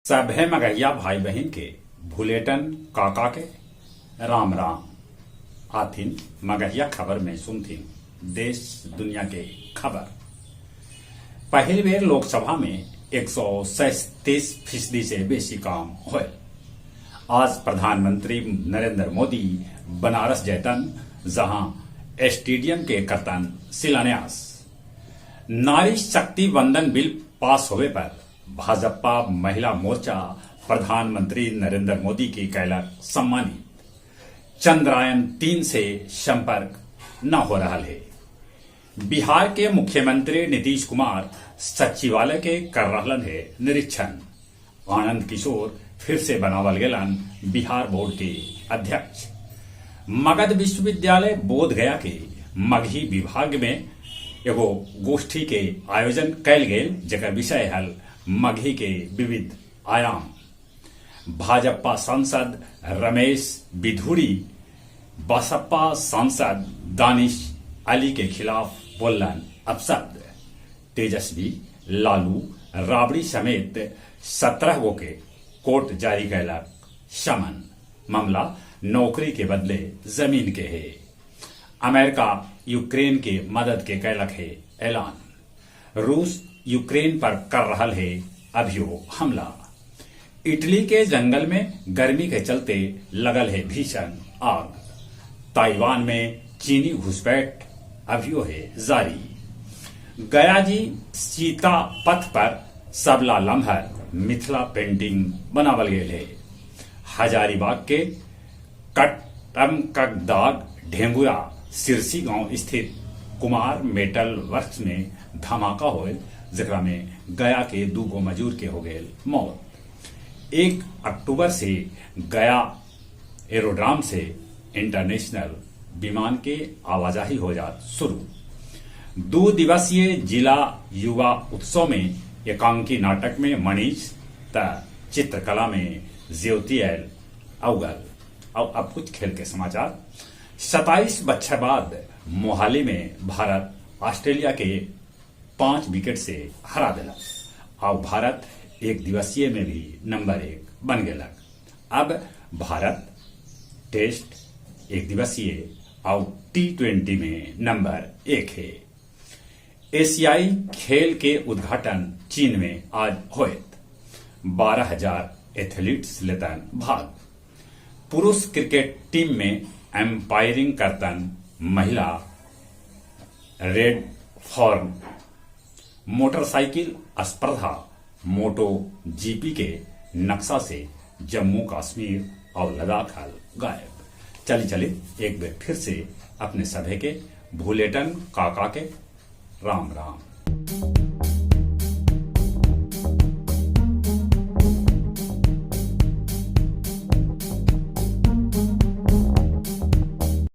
सभे मगहिया भाई बहन के भुलेटन काका के राम राम। आथिन मगहिया खबर में सुनथिन देश दुनिया के खबर। पहली बेर लोकसभा में 137% से बेसी काम हुए। आज प्रधानमंत्री नरेंद्र मोदी बनारस जैतन, जहां स्टेडियम के करतन शिलान्यास। नारी शक्ति वंदन बिल पास होवे पर भाजपा महिला मोर्चा प्रधानमंत्री नरेंद्र मोदी की कैलक सम्मानित। चंद्रायन-3 से संपर्क न हो रहा है। बिहार के मुख्यमंत्री नीतीश कुमार सचिवालय के कर रहलन है निरीक्षण। आनंद किशोर फिर से बनावल गेलन बिहार बोर्ड के अध्यक्ष। मगध विश्वविद्यालय बोधगया के मगही विभाग में एगो गोष्ठी के आयोजन कैल गेल, जेकर विषय हल मगही के विविध आयाम। भाजपा सांसद रमेश बिधूड़ी बसपा सांसद दानिश अली के खिलाफ बोलन अपशब्द। तेजस्वी, लालू, राबड़ी समेत 17 गो के कोर्ट जारी कैलक समन। मामला नौकरी के बदले जमीन के है। अमेरिका यूक्रेन के मदद के कैलक है ऐलान। रूस यूक्रेन पर कर रहा है अभियो हमला। इटली के जंगल में गर्मी के चलते लगल है भीषण आग। ताइवान में चीनी घुसपैठ अभियो है जारी। गया जी सीता पथ पर सबला लम्हर मिथिला पेंटिंग बनावल गेल है। हजारीबाग के कटमकदाग ढेंगुआ सिरसी गांव स्थित कुमार मेटल वर्क्स में धमाका होल, जेकरा में गया के 2 गो मजूर के हो गए मौत। 1 अक्टूबर से गया एरोड्राम से इंटरनेशनल विमान के आवाजाही हो जात शुरू। 2 दिवसीय जिला युवा उत्सव में एकांकी नाटक में मनीष त चित्रकला में ज्योति एल अवगल। अब कुछ खेल के समाचार। 27 बच्चे बाद मोहाली में भारत ऑस्ट्रेलिया के 5 विकेट से हरा दिलक। और भारत 1 दिवसीय में भी नंबर 1 बन गेलक। अब भारत टेस्ट, 1 दिवसीय और T20 में नंबर 1 है। एशियाई खेल के उद्घाटन चीन में आज होयत। 12,000 एथलीट्स लेतन भाग। पुरुष क्रिकेट टीम में एम्पायरिंग करतन महिला रेड फॉर्म। मोटरसाइकिल स्पर्धा मोटो जीपी के नक्शा से जम्मू कश्मीर और लद्दाख हल गायब। चली एक बार फिर से अपने सभे के भुलेटन काका के राम राम।